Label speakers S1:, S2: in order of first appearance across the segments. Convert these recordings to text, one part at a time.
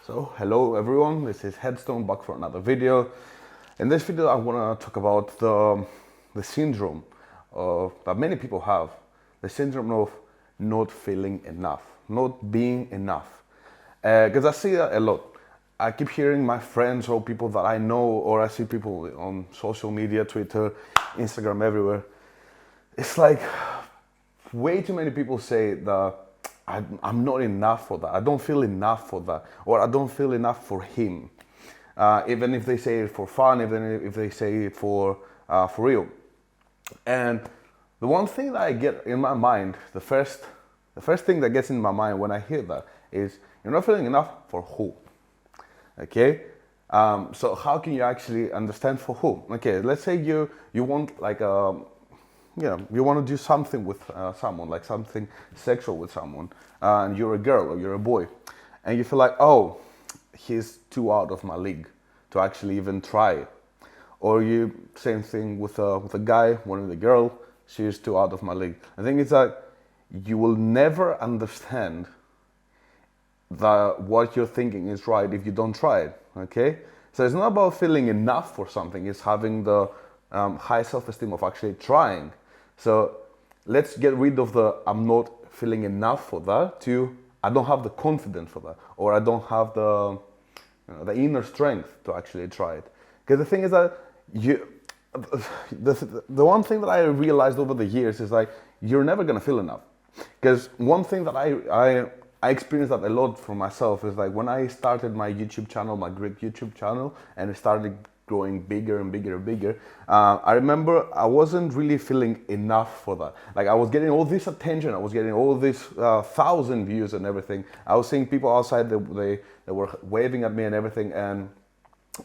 S1: So, hello everyone, this is Headstone back for another video. In this video I want to talk about the syndrome that many people have. The syndrome of not feeling enough, not being enough. Because I see that a lot. I keep hearing my friends or people that I know, or I see people on social media, Twitter, Instagram, everywhere. It's like way too many people say that I'm not enough for that. I don't feel enough for that, or I don't feel enough for him. Even if they say it for fun, even if they say it for real. And the one thing that I get in my mind, the first thing that gets in my mind when I hear that is, you're not feeling enough for who? Okay. So how can you actually understand for who? Okay, let's say you want like you want to do something with someone, like something sexual with someone, and you're a girl or you're a boy, and you feel like, oh, he's too out of my league to actually even try. Or you, same thing with a guy, wanting a girl, she's too out of my league. I think it's like, you will never understand that what you're thinking is right if you don't try it, okay? So it's not about feeling enough for something, it's having the high self-esteem of actually trying. So let's get rid of the I'm not feeling enough for that to I don't have the confidence for that, or I don't have the the inner strength to actually try it. Because the thing is that the one thing that I realized over the years is like, you're never gonna feel enough. Because one thing that I experienced that a lot for myself is like when I started my YouTube channel, my Greek YouTube channel, and it started growing bigger and bigger and bigger, I remember I wasn't really feeling enough for that. Like I was getting all this attention, I was getting all these 1,000 views and everything. I was seeing people outside, they were waving at me and everything, and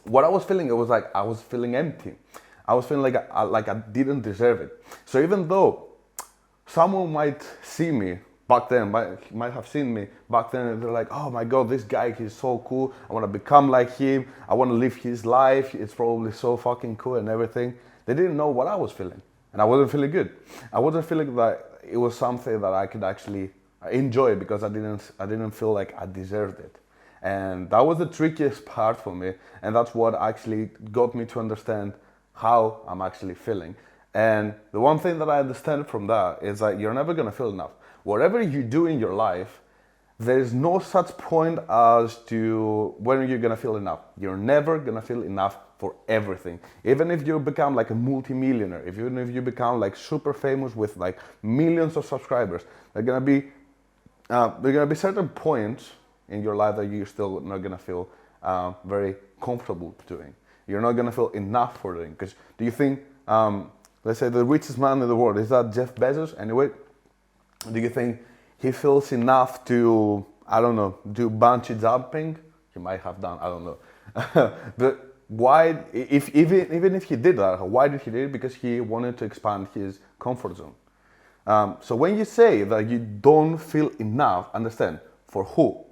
S1: what I was feeling, it was like I was feeling empty. I was feeling like I didn't deserve it. So even though someone might see me back then, might have seen me back then, and they're like, oh my god, this guy, he's so cool, I want to become like him, I want to live his life, it's probably so fucking cool and everything. They didn't know what I was feeling, and I wasn't feeling good. I wasn't feeling that it was something that I could actually enjoy, because I didn't feel like I deserved it. And that was the trickiest part for me, and that's what actually got me to understand how I'm actually feeling. And the one thing that I understand from that is that you're never gonna feel enough. Whatever you do in your life, there's no such point as to when you're gonna feel enough. You're never gonna feel enough for everything. Even if you become like a multi-millionaire, even if you become like super famous with like millions of subscribers, there's gonna be certain points in your life that you're still not gonna feel very comfortable doing. You're not gonna feel enough for doing. Because do you think, let's say the richest man in the world, is that Jeff Bezos anyway? Do you think he feels enough to, I don't know, do bungee jumping? He might have done, I don't know. But why, even if he did that, why did he do it? Because he wanted to expand his comfort zone. So when you say that you don't feel enough, understand, for who?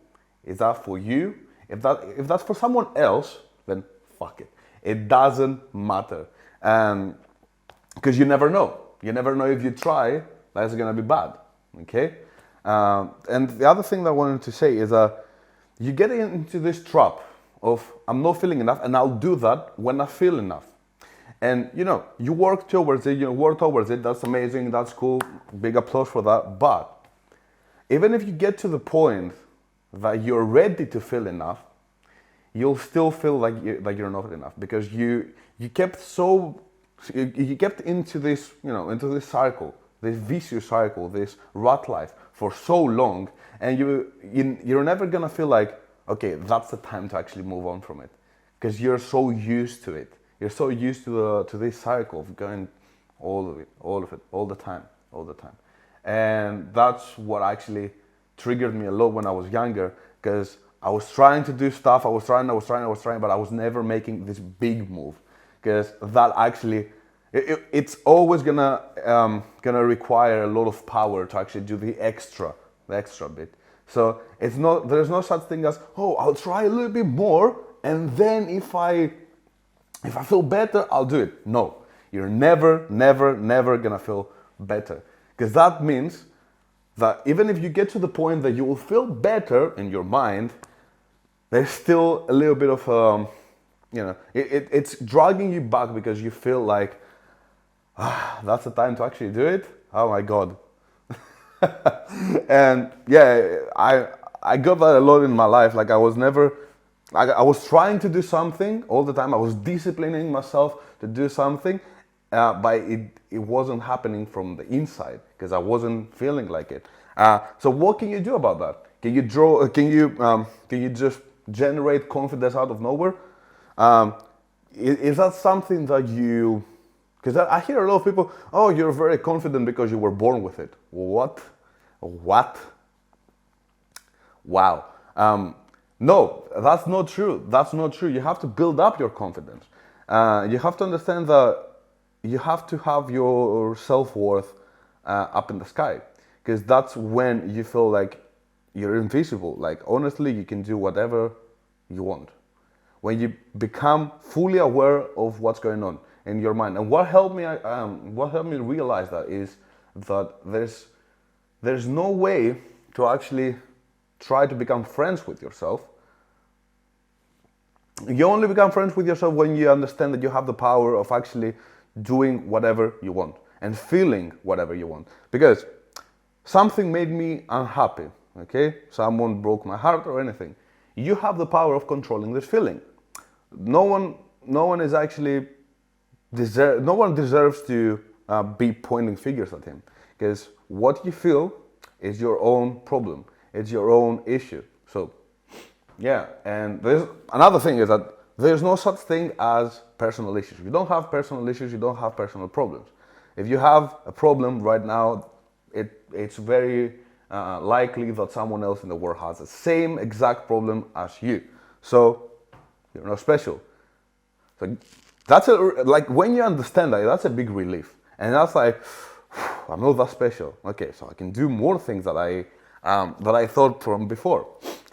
S1: Is that for you? If that's for someone else, then fuck it. It doesn't matter. Because you never know. You never know, if you try, that's gonna be bad. Okay? And the other thing that I wanted to say is that you get into this trap of, I'm not feeling enough, and I'll do that when I feel enough. And you work towards it, that's amazing, that's cool, big applause for that. But even if you get to the point that you're ready to feel enough, you'll still feel like you're not enough, because you kept into this, into this cycle, this vicious cycle, this rat life for so long, and you're never gonna feel like, okay, that's the time to actually move on from it, because you're so used to it. You're so used to this cycle of going all of it, all the time. And that's what actually triggered me a lot when I was younger, because I was trying to do stuff, I was trying, but I was never making this big move, because that actually, it's always gonna require a lot of power to actually do the extra bit. So there's no such thing as, oh, I'll try a little bit more, and then if I feel better, I'll do it. No, you're never gonna feel better, because that means that even if you get to the point that you will feel better in your mind, there's still a little bit of, it's dragging you back because you feel like, that's the time to actually do it. Oh my God. And yeah, I got that a lot in my life. Like I was trying to do something all the time. I was disciplining myself to do something, but it wasn't happening from the inside because I wasn't feeling like it. So what can you do about that? Can you draw? Can you just generate confidence out of nowhere? Is that something that you? Because I hear a lot of people, oh, you're very confident because you were born with it. What? Wow. No, that's not true. That's not true. You have to build up your confidence. You have to understand that you have to have your self-worth up in the sky. Because that's when you feel like you're invisible. Like, honestly, you can do whatever you want. When you become fully aware of what's going on in your mind. And what helped me realize that is that there's no way to actually try to become friends with yourself. You only become friends with yourself when you understand that you have the power of actually doing whatever you want and feeling whatever you want. Because something made me unhappy, okay? Someone broke my heart or anything. You have the power of controlling this feeling. No one is actually no one deserves to be pointing fingers at him, because what you feel is your own problem. It's your own issue. So, yeah. And there's another thing is that there's no such thing as personal issues. If you don't have personal issues, you don't have personal problems. If you have a problem right now, it's very likely that someone else in the world has the same exact problem as you. So you're not special. So that's like when you understand that, that's a big relief. And that's like, I'm not that special. Okay, so I can do more things that I thought from before.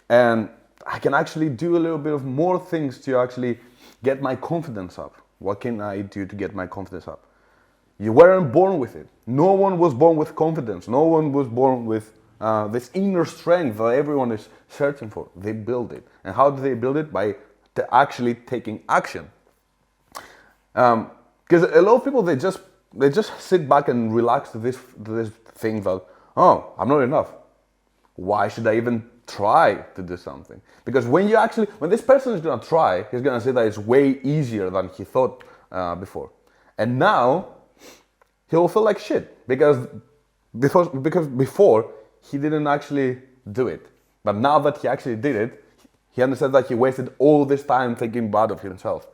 S1: And I can actually do a little bit of more things to actually get my confidence up. What can I do to get my confidence up? You weren't born with it. No one was born with confidence. No one was born with this inner strength that everyone is searching for. They build it. And how do they build it? By actually taking action. Because a lot of people, they just sit back and relax to this thing that, oh, I'm not enough. Why should I even try to do something? Because when this person is gonna try, he's gonna say that it's way easier than he thought before. And now he'll feel like shit because before he didn't actually do it. But now that he actually did it, he understands that he wasted all this time thinking bad of himself.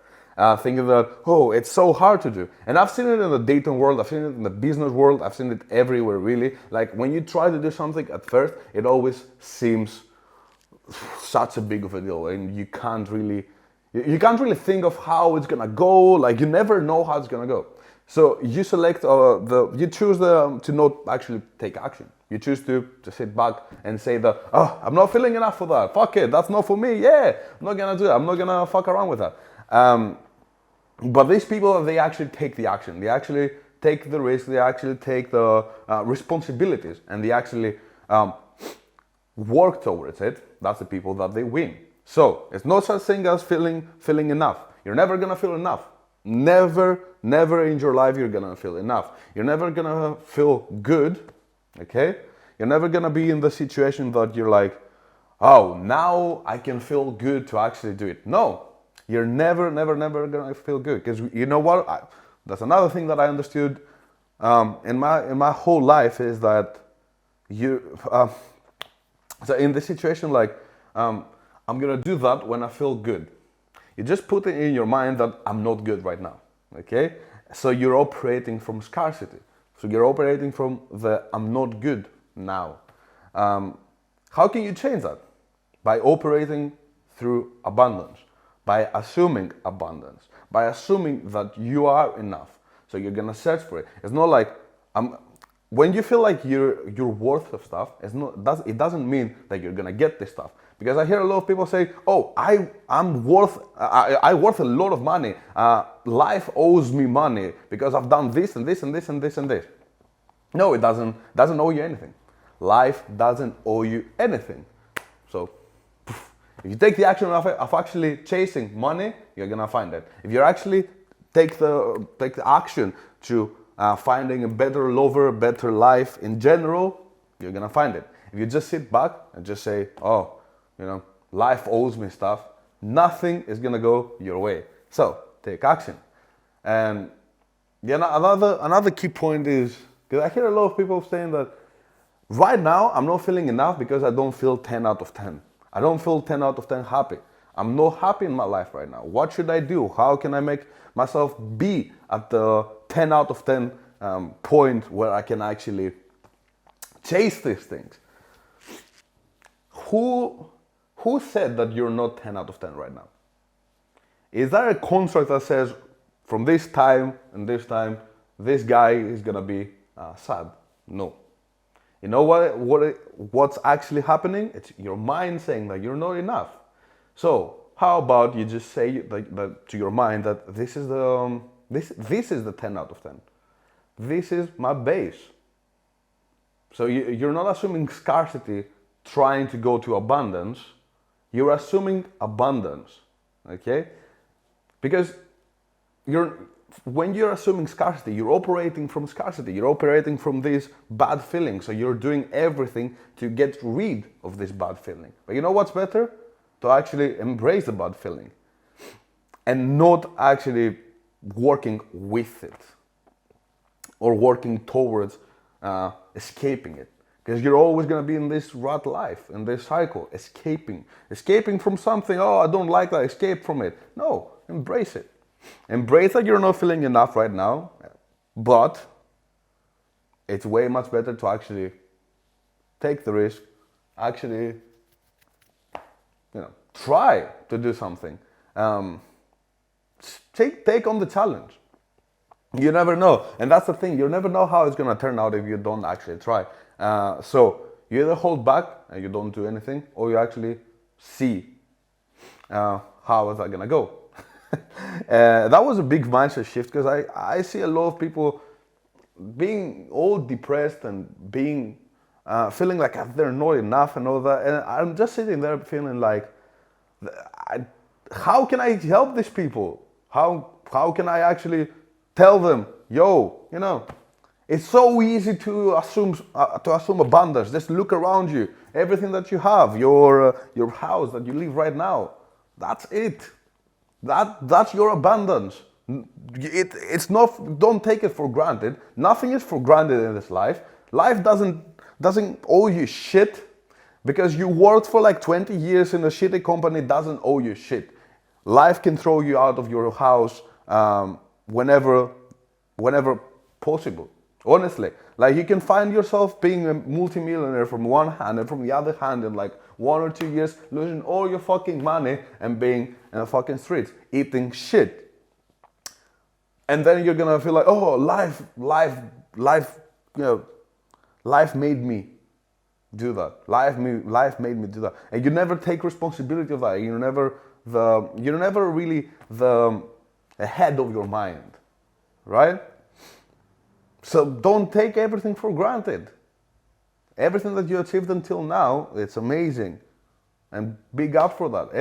S1: Thinking that, oh, it's so hard to do. And I've seen it in the dating world, I've seen it in the business world, I've seen it everywhere really. Like when you try to do something at first, it always seems such a big of a deal, and you can't really think of how it's gonna go. Like you never know how it's gonna go. So you select you choose to not actually take action. You choose to sit back and say that, oh, I'm not feeling enough for that. Fuck it, that's not for me. Yeah, I'm not gonna do it. I'm not gonna fuck around with that. But these people, they actually take the action. They actually take the risk. They actually take the responsibilities, and they actually work towards it. That's the people that they win. So it's no such thing as feeling enough. You're never gonna feel enough. Never in your life you're gonna feel enough. You're never gonna feel good. Okay? You're never gonna be in the situation that you're like, oh, now I can feel good to actually do it. No. You're never gonna feel good, because you know what? That's another thing that I understood in my whole life is that so in this situation, like I'm gonna do that when I feel good. You just put it in your mind that I'm not good right now. Okay, so you're operating from scarcity. So you're operating from the I'm not good now. How can you change that? By operating through abundance. By assuming abundance, by assuming that you are enough. So you're gonna search for it. It's not like when you feel like you're worth of stuff. It doesn't mean that you're gonna get this stuff. Because I hear a lot of people say, "Oh, I'm worth a lot of money. Life owes me money because I've done this and this and this and this and this." No, it doesn't owe you anything. Life doesn't owe you anything. So If you take the action of actually chasing money, you're gonna find it. If you actually take the action to finding a better lover, better life in general, you're gonna find it. If you just sit back and just say, oh, life owes me stuff, nothing is gonna go your way. So take action. And another key point is, because I hear a lot of people saying that right now I'm not feeling enough because I don't feel 10 out of 10. I don't feel 10 out of 10 happy. I'm not happy in my life right now. What should I do? How can I make myself be at the 10 out of 10 point where I can actually chase these things? Who said that you're not 10 out of 10 right now? Is there a contract that says from this time and this time, this guy is gonna be sad? No. You know what's actually happening? It's your mind saying that you're not enough. So how about you just say that to your mind that this is the 10 out of 10. This is my base. So you're not assuming scarcity trying to go to abundance. You're assuming abundance, okay? Because when you're assuming scarcity, you're operating from scarcity. You're operating from this bad feeling. So you're doing everything to get rid of this bad feeling. But you know what's better? To actually embrace the bad feeling and not actually working with it or working towards escaping it. Because you're always going to be in this rat life, in this cycle, escaping from something. Oh, I don't like that, escape from it. No, embrace it. Embrace that you're not feeling enough right now, but it's way much better to actually take the risk, actually, try to do something. Take on the challenge. You never know. And that's the thing, you never know how it's going to turn out if you don't actually try. So you either hold back and you don't do anything, or you actually see how is that going to go. That was a big mindset shift, because I see a lot of people being all depressed and being feeling like they're not enough and all that. And I'm just sitting there feeling like, how can I help these people? How can I actually tell them, yo, it's so easy to assume abundance. Just look around you. Everything that you have, your house that you live right now, that's it. That's your abundance. It's not. Don't take it for granted. Nothing is for granted in this life. Life doesn't owe you shit. Because you worked for like 20 years in a shitty company, doesn't owe you shit. Life can throw you out of your house whenever possible. Honestly, like you can find yourself being a multimillionaire from one hand, and from the other hand in like 1 or 2 years losing all your fucking money and being in the fucking streets eating shit. And then you're gonna feel like, oh, life made me do that. Life made me do that. And you never take responsibility of that. You're never really the head of your mind, right? So don't take everything for granted. Everything that you achieved until now, it's amazing, and big up for that.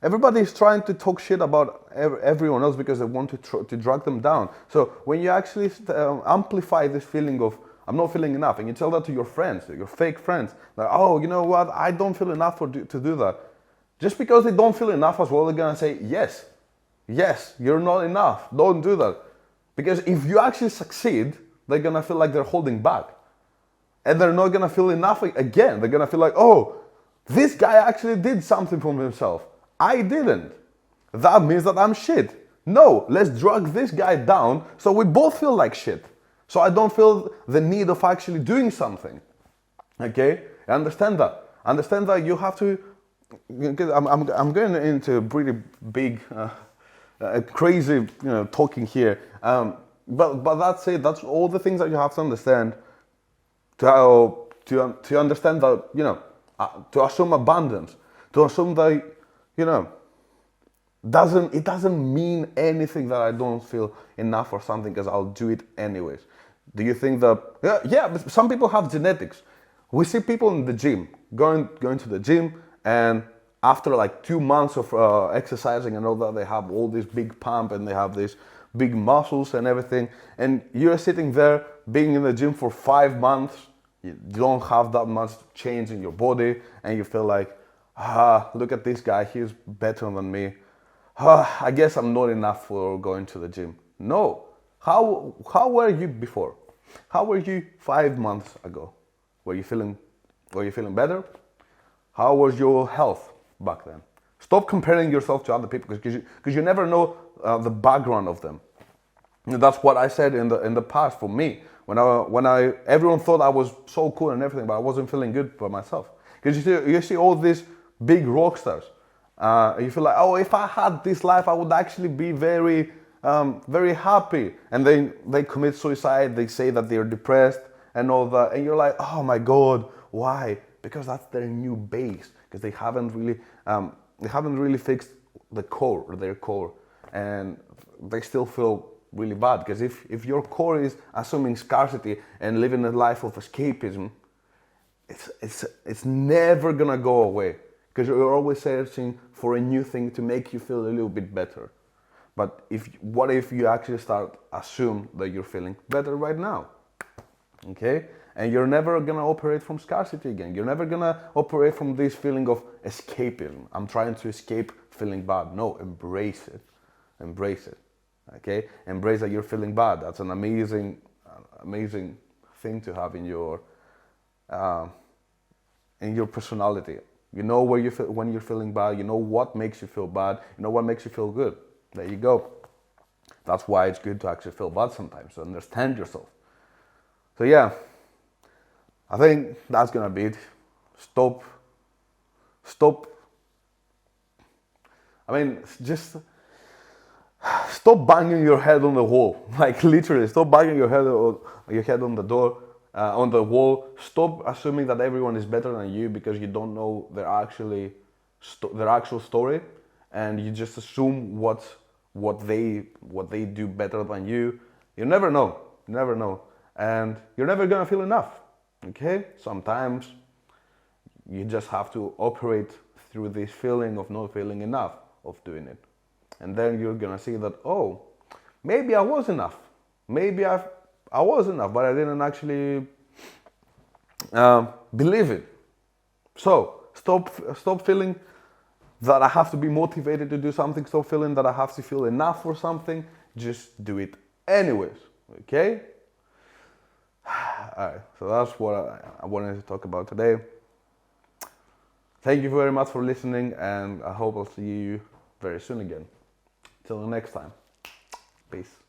S1: Everybody is trying to talk shit about everyone else because they want to drag them down. So when you actually amplify this feeling of I'm not feeling enough, and you tell that to your friends, your fake friends, like, oh, you know what, I don't feel enough to do that. Just because they don't feel enough as well, they're gonna say, yes, you're not enough, don't do that. Because if you actually succeed, they're gonna feel like they're holding back. And they're not gonna feel enough again. They're gonna feel like, oh, this guy actually did something for himself. I didn't. That means that I'm shit. No, let's drag this guy down so we both feel like shit. So I don't feel the need of actually doing something. Okay? Understand that. Understand that you have to. I'm going into pretty big, crazy, talking here. But that's it. That's all the things that you have to understand to understand that to assume abundance, to assume that it doesn't mean anything that I don't feel enough or something, because I'll do it anyways. Do you think that but some people have genetics? We see people in the gym going to the gym And after like 2 months of exercising and all that, they have all this big pump and they have these big muscles and everything. And you're sitting there being in the gym for 5 months, you don't have that much change in your body, and you feel like, look at this guy, he's better than me. I guess I'm not enough for going to the gym. No. How were you before? How were you 5 months ago? Were you feeling better? How was your health back then? Stop comparing yourself to other people, because you never know the background of them. And that's what I said in the past for me. When everyone thought I was so cool and everything, but I wasn't feeling good by myself. Because you see all these big rock stars. You feel like, oh, if I had this life, I would actually be very, very happy. And then they commit suicide. They say that they're depressed and all that. And you're like, oh my God, why? Because that's their new base. Because they haven't really fixed their core, and they still feel really bad. Because if your core is assuming scarcity and living a life of escapism, it's never gonna go away. Because you're always searching for a new thing to make you feel a little bit better. But what if you actually start assume that you're feeling better right now? Okay? And you're never gonna operate from scarcity again. You're never gonna operate from this feeling of escapism. I'm trying to escape feeling bad. No, embrace it. Embrace it. Okay? Embrace that you're feeling bad. That's an amazing thing to have in your personality. You know where you feel when you're feeling bad. You know what makes you feel bad. You know what makes you feel good. There you go. That's why it's good to actually feel bad sometimes, to understand yourself. So yeah, I think that's gonna be it. Stop. I mean, just stop banging your head on the wall. Like literally, stop banging your head on the door, on the wall. Stop assuming that everyone is better than you because you don't know their actual story, and you just assume what they do better than you. You never know. And you're never gonna feel enough. Okay? Sometimes you just have to operate through this feeling of not feeling enough of doing it. And then you're gonna see that, oh, maybe I was enough. Maybe I was enough, but I didn't actually believe it. So stop feeling that I have to be motivated to do something. Stop feeling that I have to feel enough for something. Just do it anyways. Okay? Alright, so that's what I wanted to talk about today. Thank you very much for listening, and I hope I'll see you very soon again. Till the next time. Peace.